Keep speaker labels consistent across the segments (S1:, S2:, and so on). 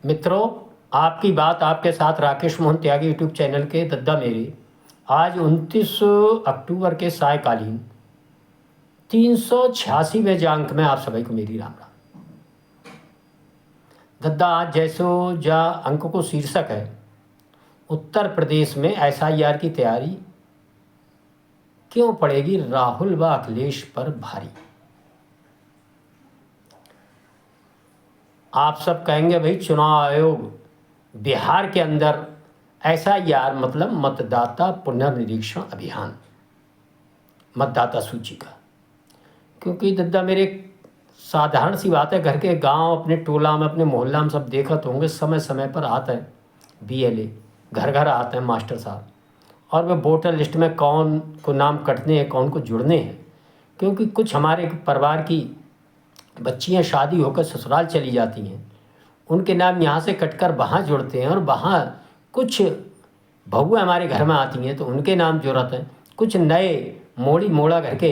S1: मित्रों, आपकी बात आपके साथ राकेश मोहन त्यागी यूट्यूब चैनल के दद्दा मेरी आज 29 अक्टूबर के सायकालीन 386वें जांक में आप सभी को मेरी राम राम। दद्दा आज जैसो जा अंक को शीर्षक है उत्तर प्रदेश में एसआईआर की तैयारी क्यों पड़ेगी राहुल व अखिलेश पर भारी। आप सब कहेंगे भाई चुनाव आयोग बिहार के अंदर एसआईआर मतलब मतदाता पुनर्निरीक्षण अभियान, मतदाता सूची का। क्योंकि दद्दा मेरे साधारण सी बात है, घर के गांव अपने टोला में अपने मोहल्ला में सब देखा तो होंगे, समय समय पर आता है बीएलए, घर घर आते हैं मास्टर साहब, और वे वोटर लिस्ट में कौन को नाम कटने हैं कौन को जुड़ने हैं। क्योंकि कुछ हमारे परिवार की बच्चियां शादी होकर ससुराल चली जाती हैं, उनके नाम यहाँ से कटकर वहाँ जुड़ते हैं, और वहाँ कुछ बहुएं हमारे घर में आती हैं तो उनके नाम जुड़ते हैं। कुछ नए मोड़ी मोड़ा घर के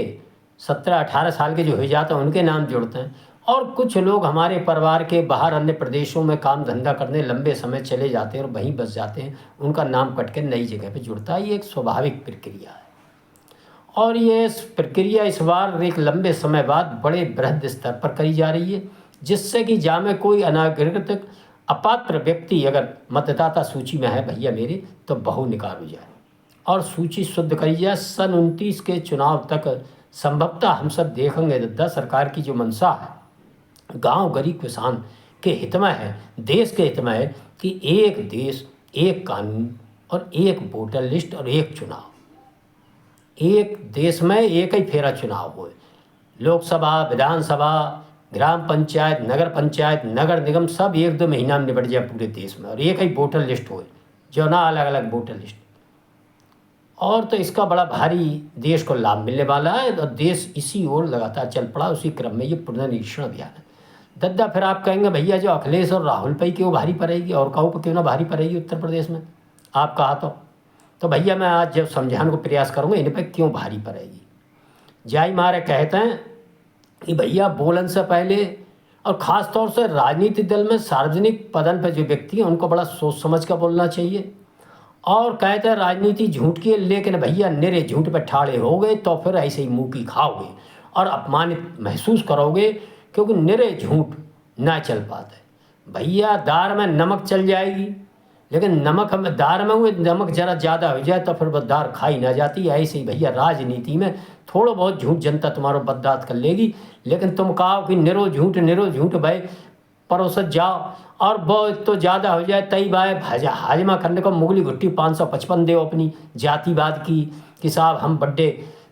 S1: 17-18 साल के जो हो जाते हैं उनके नाम जुड़ते हैं, और कुछ लोग हमारे परिवार के बाहर अन्य प्रदेशों में काम धंधा करने लंबे समय चले जाते हैं और वहीं बस जाते हैं, उनका नाम कट के नई जगह पे जुड़ता है। ये एक स्वाभाविक प्रक्रिया है, और ये प्रक्रिया इस बार एक लंबे समय बाद बड़े बृहद स्तर पर करी जा रही है, जिससे कि जामे कोई अनागरिक अपात्र व्यक्ति अगर मतदाता सूची में है भैया मेरे, तो बहु निकाल हो जाए और सूची शुद्ध करी जाए। सन 29 के चुनाव तक संभवतः हम सब देखेंगे दद्दा, सरकार की जो मंशा है गांव गरीब किसान के हित में है, देश के हित में है कि एक देश एक कानून और एक वोटर लिस्ट और एक चुनाव, एक देश में एक ही फेरा चुनाव हो। लोकसभा, विधानसभा, ग्राम पंचायत, नगर पंचायत, नगर निगम सब 1-2 महीना में निपट जाए पूरे देश में, और एक ही वोटर लिस्ट हो, जो ना अलग अलग वोटर लिस्ट। और तो इसका बड़ा भारी देश को लाभ मिलने वाला है, और देश इसी ओर लगातार चल पड़ा। उसी क्रम में ये पुनर्निरीक्षण अभियान है दद्दा। फिर आप कहेंगे भैया जो अखिलेश और राहुल पे क्यों भारी पड़ेगी और कहूँ पर क्यों ना भारी पड़ेगी उत्तर प्रदेश में, आप कहा तो भैया मैं आज जब समझाने को प्रयास करूँगा इन पर क्यों भारी पड़ेगी। जाई मारे कहते हैं कि भैया बोलन से पहले, और ख़ास तौर से राजनीतिक दल में सार्वजनिक पदन पर जो व्यक्ति हैं उनको बड़ा सोच समझ कर बोलना चाहिए। और कहते हैं राजनीति झूठ की है, लेकिन भैया निरे झूठ पर ठाड़े हो गए तो फिर ऐसे ही मुँह की खाओगे और अपमानित महसूस करोगे, क्योंकि निरे झूठ ना चल पाते। भैया दार में नमक चल जाएगी, लेकिन नमक में दार में हुए नमक ज़रा ज़्यादा हो जाए तो फिर वो दार खाई ना जाती। ऐसे ही भैया राजनीति में थोड़ा बहुत झूठ जनता तुम्हारा बर्दाश्त कर लेगी, लेकिन तुम कहो कि निरो झूठ भाई परोसत जाओ और वो तो ज़्यादा हो जाए तई भाई हाजमा करने को मुगली घुट्टी 555 दे अपनी जातिवाद की कि साहब हम बड्डे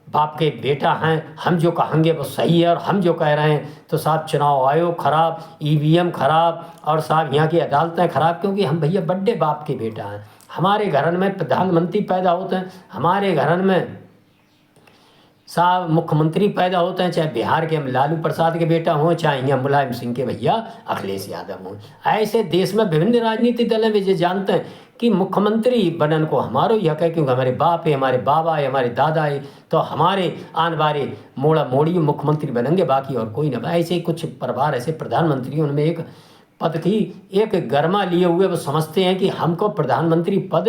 S1: बाप के बेटा हैं, हम जो कहेंगे वो सही है, और हम जो कह रहे हैं तो साहब चुनाव आयोग खराब, ईवीएम खराब, और साहब यहाँ की अदालतें खराब, क्योंकि हम भैया बड्डे बाप के बेटा हैं। हमारे घर में प्रधानमंत्री पैदा होते हैं, हमारे घर में साहब मुख्यमंत्री पैदा होते हैं, चाहे बिहार के हम लालू प्रसाद के बेटा हों, चाहे यहाँ मुलायम सिंह के भैया अखिलेश यादव हों। ऐसे देश में विभिन्न राजनीतिक दल हैं जो जानते हैं कि मुख्यमंत्री बनन को हमारो यह कह, क्योंकि हमारे बाप है, हमारे बाबा है, हमारे दादा है, तो हमारे आने वाले मोड़ा मोड़ी मुख्यमंत्री बनेंगे, बाकी और कोई ना। ऐसे ही कुछ परिवार ऐसे प्रधानमंत्री उनमें एक पद की एक गर्मा लिए हुए वो समझते हैं कि हमको प्रधानमंत्री पद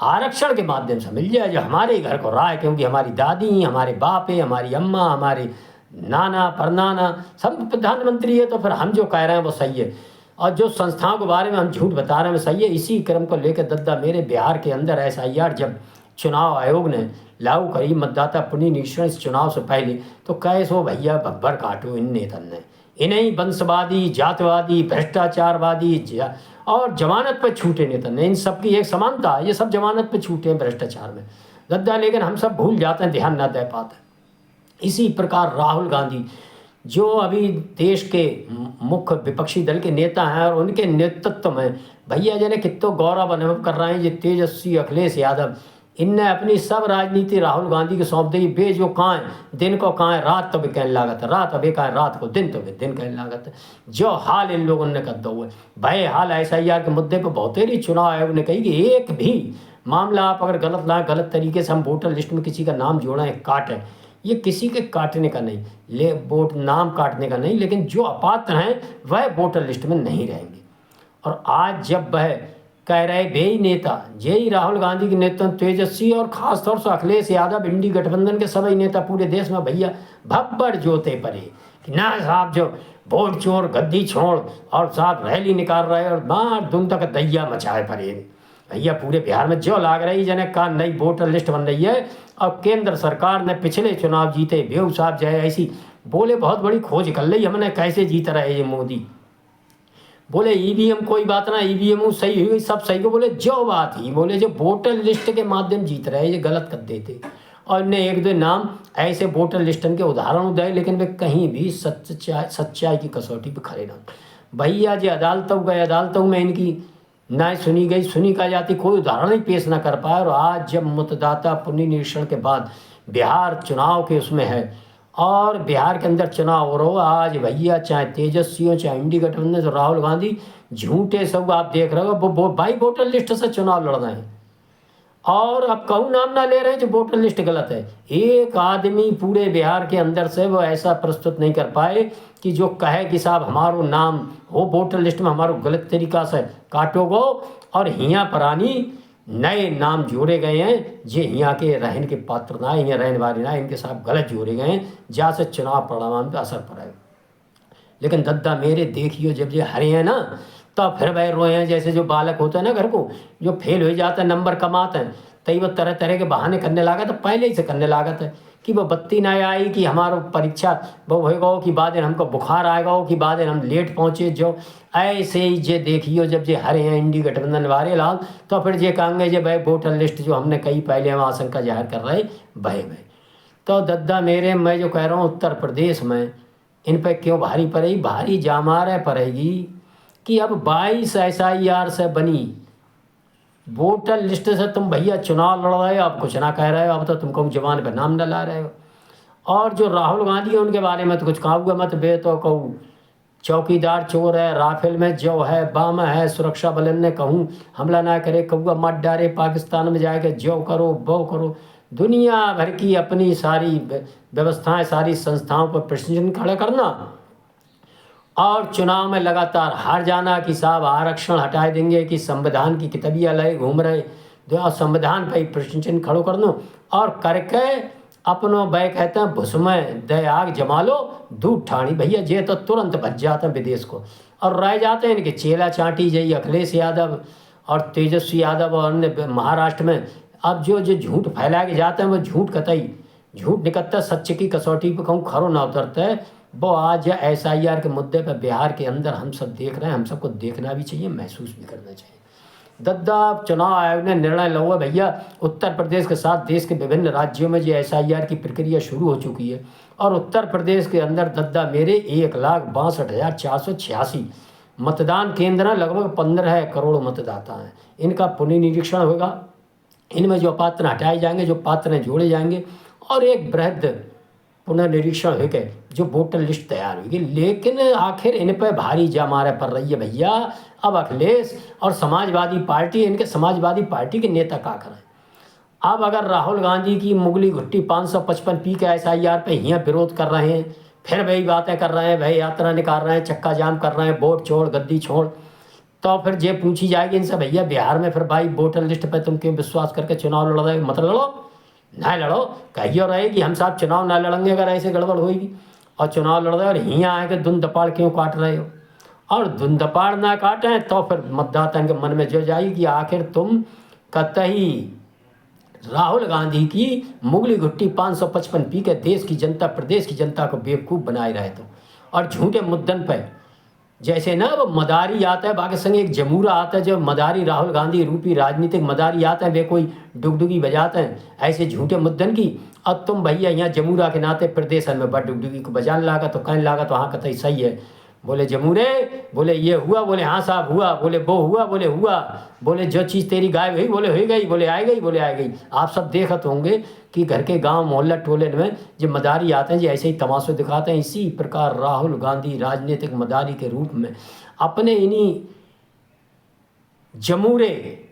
S1: आरक्षण के माध्यम से मिल जाए, जो हमारे घर को राय, क्योंकि हमारी दादी, हमारे बाप है, हमारी अम्मा, हमारे नाना परनाना सब प्रधानमंत्री है, तो फिर हम जो कह रहे हैं वो सही है, और जो संस्थाओं के बारे में हम झूठ बता रहे हैं वो सही है। इसी क्रम को लेकर दद्दा मेरे बिहार के अंदर एसआईआर जब चुनाव आयोग ने लागू करी मतदाता पुनर्निरीक्षण इस चुनाव से पहले, तो कैसो भैया भब्बर काटो इन नेतन ने, इन्हीं वंशवादी, जातवादी, भ्रष्टाचारवादी और जमानत पर छूटे नेता ने, इन सब की एक समानता है, ये सब जमानत पर छूटे हैं भ्रष्टाचार में दद्दा, लेकिन हम सब भूल जाते हैं, ध्यान ना दे पाते। इसी प्रकार राहुल गांधी जो अभी देश के मुख्य विपक्षी दल के नेता हैं, और उनके नेतृत्व में भैया जने कितो गौरव अनुभव कर रहे हैं ये तेजस्वी अखिलेश यादव, इनने अपनी सब राजनीति राहुल गांधी को सौंप दी। बे जो कहाँ दिन को कहाँ रात तो भी कहने लागत, रात अभी कहाँ रात को, दिन तो भी दिन कहने लागत। जो हाल इन लोगों ने कर दो हुए भाई हाल एसआईआर के मुद्दे पर बहुतेरी चुनाव आयोग ने कही कि एक भी मामला आप अगर गलत लाए, गलत तरीके से हम वोटर लिस्ट में किसी का नाम जोड़ें, काटें, ये किसी के काटने का नहीं, वोट नाम काटने का नहीं, लेकिन जो अपात्र हैं वह वोटर लिस्ट में नहीं रहेंगे। और आज जब वह कह रहे वे नेता यही राहुल गांधी के नेतृत्व तेजस्वी और खासतौर से अखिलेश यादव इंडी गठबंधन के सभी नेता पूरे देश में भैया भब्बड़ जोते पड़े कि ना साहब जो वोट चोर गद्दी छोड़ और साहब रैली निकाल रहे और मार धुन तक दैया मचाए पड़े भैया पूरे बिहार में जो लाग रही जने का नई वोटर लिस्ट बन रही है। और केंद्र सरकार ने पिछले चुनाव जीते बेऊ साहब जो है ऐसी बोले बहुत बड़ी खोज कर ली हमने कैसे जीत रहे ये मोदी। बोले ईवीएम कोई बात ना, ईवीएम सही हुई सब सही को बोले जो बात ही बोले जो वोटर लिस्ट के माध्यम जीत रहे ये गलत कर देते। और इन्हें एक दो नाम ऐसे वोटर लिस्टन के उदाहरण दे लेकिन वे कहीं भी सच्चाई की कसौटी पर खड़े ना। भैया जी अदालतों गए, अदालतों में इनकी ना सुनी गई, सुनी का जाती कोई उदाहरण ही पेश ना कर पाए। और आज जब मतदाता पुनर्निरीक्षण के बाद बिहार चुनाव के उसमें है और बिहार के अंदर चुनाव हो रहा है, आज भैया चाहे तेजस्वी हो चाहे इंडी गठबंधन से राहुल गांधी झूठे सब आप देख रहे हो वो भाई वोटर लिस्ट से चुनाव लड़ रहे हैं और अब कहूँ नाम ना ले रहे हैं जो वोटर लिस्ट गलत है। एक आदमी पूरे बिहार के अंदर से वो ऐसा प्रस्तुत नहीं कर पाए कि जो कहे कि साहब हमारो नाम हो वोटर लिस्ट में हमारो गलत तरीका से काटोगो और हियाँ परानी नए नाम जोड़े गए हैं जे यहाँ के रहन के पात्र ना यहाँ रहने वाले ना इनके साथ गलत जोड़े गए हैं जहाँ से चुनाव परिणाम पर असर पड़ा है। लेकिन दद्दा मेरे देखियो जब ये हरे हैं ना तो फिर वह रोए हैं जैसे जो बालक होता है ना घर को जो फेल हो जाता है नंबर कमाते हैं तभी वो तरह तरह के बहाने करने लगा तो पहले ही से करने लागत है कि वो बत्ती ना आई कि हमारा परीक्षा वो होगा कि बाद हमको बुखार आएगा कि बाद हम लेट पहुँचे जो ऐसे ही जे देखियो जब जे हरे हैं इंडी गठबंधन वाले लाल तो फिर जे कहेंगे जे भाई वोटर लिस्ट जो हमने कई पहले हम आशंका जाहिर कर रहे भाई तो दद्दा मेरे मैं जो कह रहा हूँ उत्तर प्रदेश में इन पर क्यों भारी पड़ेगी, भारी जामार पड़ेगी कि अब 22 SIR से बनी वोटर लिस्ट से तुम भैया चुनाव लड़ रहे हो, अब कुछ ना कह रहे हो, अब तो तुमको जवान पर नाम डला रहे हो। और जो राहुल गांधी है उनके बारे में तो कुछ कहा हुआ मत बे तो कहूँ चौकीदार चोर है, राफेल में जो है बम है, सुरक्षा बलन ने कहूँ हमला ना करे, कौआ मत डारे, पाकिस्तान में जाके जो करो वो करो, दुनिया भर की अपनी सारी व्यवस्थाएं सारी संस्थाओं पर प्रश्न खड़ा करना और चुनाव में लगातार हार जाना कि साहब आरक्षण हटा देंगे कि संविधान की किताबियाँ लए घूम रहे जो संविधान पर प्रश्न खड़ो कर दो और करके अपनों बै कहते हैं भुसमें दे आग जमा लो दूध ठाणी भैया जे तो तुरंत भज जाते हैं विदेश को और रह जाते हैं इनके चेला चाटी जई अखिलेश यादव और तेजस्वी यादव और अन्य महाराष्ट्र में। अब जो झूठ फैला के जाते हैं वो झूठ कतई झूठ निकलता सच्चे की कसौटी पर कहूँ खरो ना उतरता है। वो आज SIR के मुद्दे पर बिहार के अंदर हम सब देख रहे हैं, हम सबको देखना भी चाहिए महसूस भी करना चाहिए। दद्दा चुनाव आयोग ने निर्णय लिया हुआ भैया उत्तर प्रदेश के साथ देश के विभिन्न राज्यों में जो SIR की प्रक्रिया शुरू हो चुकी है और उत्तर प्रदेश के अंदर दद्दा मेरे 1,62,486 मतदान केंद्र हैं, लगभग 15 करोड़ मतदाता हैं। इनका पुनर्निरीक्षण होगा, इनमें जो पात्र हटाए जाएंगे जो पात्र जोड़े जाएंगे और एक बृहद पुनर्निरीक्षण हो गए जो वोटर लिस्ट तैयार होगी। लेकिन आखिर इन पर भारी जामार पड़ रही है भैया। अब अखिलेश और समाजवादी पार्टी इनके समाजवादी पार्टी के नेता क्या करें। अब अगर राहुल गांधी की मुगली घुट्टी 555 के SIR पे यहाँ विरोध कर रहे हैं, फिर वही बातें कर रहे हैं, वही यात्रा निकाल रहे हैं, चक्का जाम कर रहे हैं, वोट छोड़ गद्दी छोड़, तो फिर जे पूछी जाएगी इनसे भैया बिहार में फिर भाई वोटर लिस्ट पर तुम क्यों विश्वास करके चुनाव लड़ रहे हो, मत लड़ो ना लड़ो। कहियो रहे कि हम साहब चुनाव ना लड़ेंगे अगर ऐसे गड़बड़ होगी और चुनाव लड़ रहे हो और यहाँ आए के धुन दपाड़ क्यों काट रहे हो। और धुन दपाड़ ना काटें तो फिर मतदाता के मन में जो जाएगी कि आखिर तुम कतई राहुल गांधी की मुगली घुट्टी 555 के देश की जनता प्रदेश की जनता को बेवकूफ़ बनाए रहे तो और झूठे मुद्दन पर जैसे ना वो मदारी आता है बाकी संग एक जमूरा आता है जो मदारी राहुल गांधी रूपी राजनीतिक मदारी आता है वे कोई डुगडुगी बजाते हैं ऐसे झूठे मुद्दन की। अब तुम भैया यहाँ जमूरा के नाते प्रदेश में बड़ डुगडुगी को बजाने लागा तो कहने लागा तो हाँ कतई सही है। बोले जमूरे, बोले ये हुआ, बोले हाँ साहब हुआ, बोले वो हुआ, बोले हुआ, बोले जो चीज़ तेरी गायब हुई बोले हो गई, बोले आ गई, बोले आ गई। आप सब देखत होंगे कि घर के गांव मोहल्ला टोले में जो मदारी आते हैं जो ऐसे ही तमाशे दिखाते हैं। इसी प्रकार राहुल गांधी राजनीतिक मदारी के रूप में अपने इन्हीं जमूरे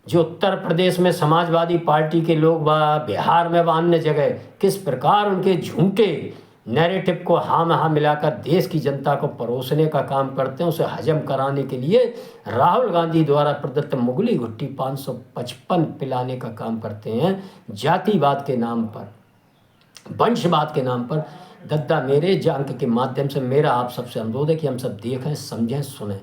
S1: जो उत्तर प्रदेश में समाजवादी पार्टी के लोग व बिहार में व अन्य जगह किस प्रकार उनके झूठे नैरेटिव को हाँ में हाँ मिलाकर देश की जनता को परोसने का काम करते हैं, उसे हजम कराने के लिए राहुल गांधी द्वारा प्रदत्त मुगली घुट्टी 555 पिलाने का काम करते हैं, जातिवाद के नाम पर, वंशवाद के नाम पर। दद्दा मेरे अंक के माध्यम से मेरा आप सबसे अनुरोध है कि हम सब देखें, समझें, सुनें,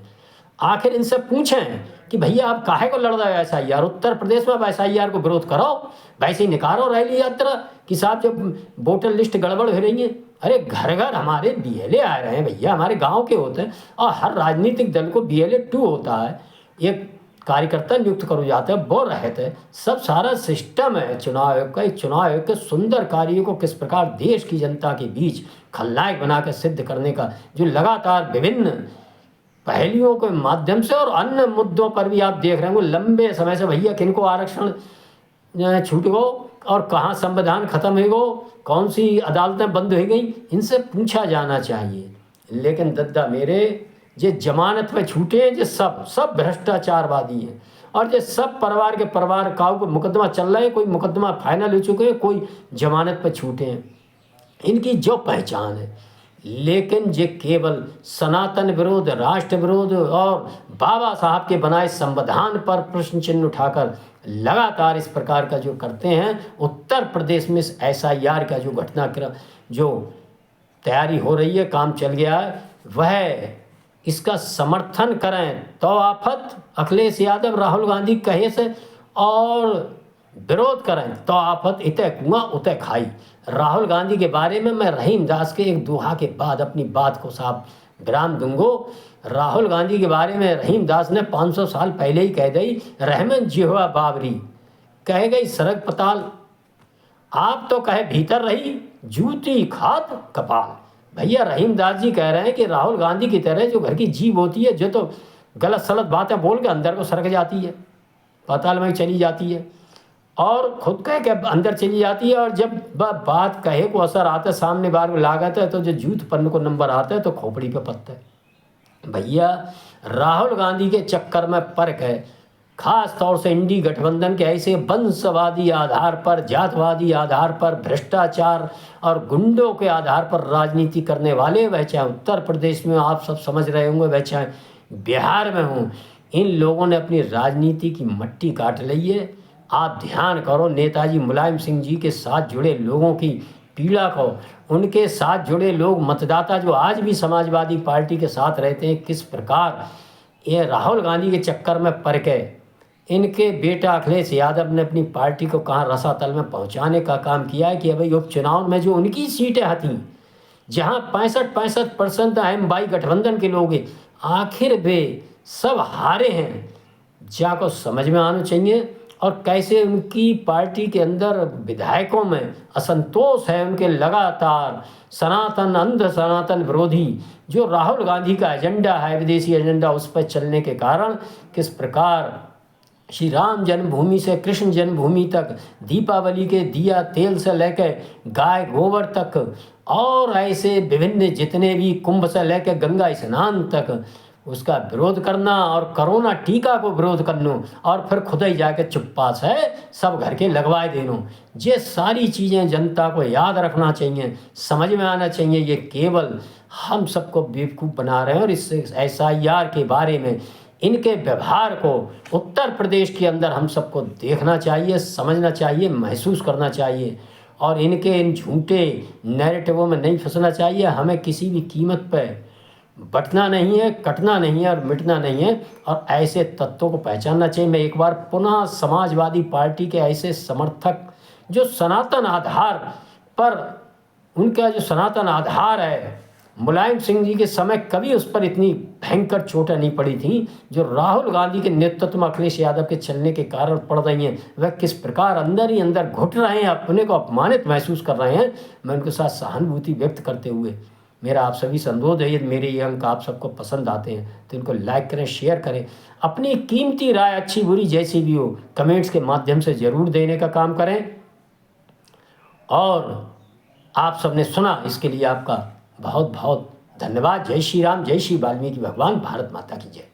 S1: आखिर इनसे पूछें कि भैया आप काहे को लड़ रहे हो SIR? उत्तर प्रदेश में अब SIR को विरोध करो, वैसे ही निकालो रैली यात्रा कि साहब जब वोटर लिस्ट गड़बड़ हो रही है। अरे घर घर हमारे BLA आ रहे हैं भैया, हमारे गांव के होते हैं, और हर राजनीतिक दल को BLA 2 होता है, एक कार्यकर्ता नियुक्त करो जाते हैं, वो रहते हैं, सब सारा सिस्टम है चुनाव आयोग का। चुनाव आयोग के सुंदर कार्यों को किस प्रकार देश की जनता के बीच खलनायक बनाकर सिद्ध करने का जो लगातार विभिन्न पहलियों के माध्यम से और अन्य मुद्दों पर भी आप देख रहे हैं लंबे समय से भैया किनको आरक्षण छूट गो और कहाँ संविधान खत्म हो गो, कौन सी अदालतें बंद हो गई, इनसे पूछा जाना चाहिए। लेकिन दद्दा मेरे जे जमानत पे छूटे हैं, जे सब भ्रष्टाचारवादी हैं, और जे सब परिवार के परिवार काऊ को मुकदमा चल रहे हैं, कोई मुकदमा फाइनल हो चुके हैं, कोई जमानत पे छूटे हैं, इनकी जो पहचान है। लेकिन जे केवल सनातन विरोध, राष्ट्र विरोध और बाबा साहब के बनाए संविधान पर प्रश्न चिन्ह उठाकर लगातार इस प्रकार का जो करते हैं, उत्तर प्रदेश में SIR का जो घटनाक्रम जो तैयारी हो रही है, काम चल गया है, वह इसका समर्थन करें तो आफत अखिलेश यादव राहुल गांधी कहे से, और विरोध करें तो आफत इतने कुआं उतने खाई। राहुल गांधी के बारे में मैं रहीम दास के एक दोहा के बाद अपनी बात को साफ विराम दूंगो। राहुल गांधी के बारे में रहीम दास ने 500 साल पहले ही कह दी, रहमन जिहवा बाबरी, कह गई सरग पताल, आप तो कहे भीतर रही जूती खात कपाल। भैया रहीम दास जी कह रहे हैं कि राहुल गांधी की तरह जो घर की जीभ होती है, जो तो गलत सलत बातें बोल के अंदर को सरक जाती है, पाताल में चली जाती है, और खुद कह के अंदर चली जाती है, और जब बात कहे को असर आता है, सामने बार में लागत है, तो जो जूत पन्न को नंबर आता है तो खोपड़ी पे पत्ता है। भैया राहुल गांधी के चक्कर में फर्क है, खास तौर से इंडी गठबंधन के ऐसे वंशवादी आधार पर, जातवादी आधार पर, भ्रष्टाचार और गुंडों के आधार पर राजनीति करने वाले, वह चाहे उत्तर प्रदेश में आप सब समझ रहे होंगे, वह चाहे बिहार में हों, इन लोगों ने अपनी राजनीति की मट्टी काट ली है। आप ध्यान करो, नेताजी मुलायम सिंह जी के साथ जुड़े लोगों की पीड़ा को, उनके साथ जुड़े लोग, मतदाता जो आज भी समाजवादी पार्टी के साथ रहते हैं, किस प्रकार ये राहुल गांधी के चक्कर में पड़ के इनके बेटा अखिलेश यादव ने अपनी पार्टी को कहाँ रसातल में पहुंचाने का काम किया है कि भाई उपचुनाव में जो उनकी सीटें थीं, जहां 65% MY गठबंधन के लोग आखिर वे सब हारे हैं, जाको समझ में आना चाहिए। और कैसे उनकी पार्टी के अंदर विधायकों में असंतोष है, उनके लगातार सनातन, अंध सनातन विरोधी जो राहुल गांधी का एजेंडा है, विदेशी एजेंडा, उस पर चलने के कारण किस प्रकार श्री राम जन्मभूमि से कृष्ण जन्मभूमि तक, दीपावली के दिया तेल से लेकर गाय गोबर तक, और ऐसे विभिन्न जितने भी कुंभ से लेकर गंगा स्नान तक उसका विरोध करना, और कोरोना टीका को विरोध करना, और फिर खुद ही जाके चुप्पा से सब घर के लगवाए देना, ये सारी चीज़ें जनता को याद रखना चाहिए, समझ में आना चाहिए। ये केवल हम सबको बेवकूफ़ बना रहे हैं, और इस SIR के बारे में इनके व्यवहार को उत्तर प्रदेश के अंदर हम सबको देखना चाहिए, समझना चाहिए, महसूस करना चाहिए, और इनके इन झूठे नैरेटिवों में नहीं फंसना चाहिए। हमें किसी भी कीमत पर बटना नहीं है, कटना नहीं है और मिटना नहीं है, और ऐसे तत्वों को पहचानना चाहिए। मैं एक बार पुनः समाजवादी पार्टी के ऐसे समर्थक जो सनातन आधार पर, उनका जो सनातन आधार है, मुलायम सिंह जी के समय कभी उस पर इतनी भयंकर चोटें नहीं पड़ी थी जो राहुल गांधी के नेतृत्व में अखिलेश यादव के चलने के कारण पड़ रही हैं। वह किस प्रकार अंदर ही अंदर घुट रहे हैं, अपने को अपमानित महसूस कर रहे हैं। मैं उनके साथ सहानुभूति व्यक्त करते हुए मेरा आप सभी से अनुरोध है, यदि मेरे ये अंक आप सबको पसंद आते हैं तो इनको लाइक करें, शेयर करें, अपनी कीमती राय अच्छी बुरी जैसी भी हो कमेंट्स के माध्यम से ज़रूर देने का काम करें। और आप सबने सुना, इसके लिए आपका बहुत बहुत धन्यवाद। जय श्री राम, जय श्री वाल्मीकि भगवान, भारत माता की जय।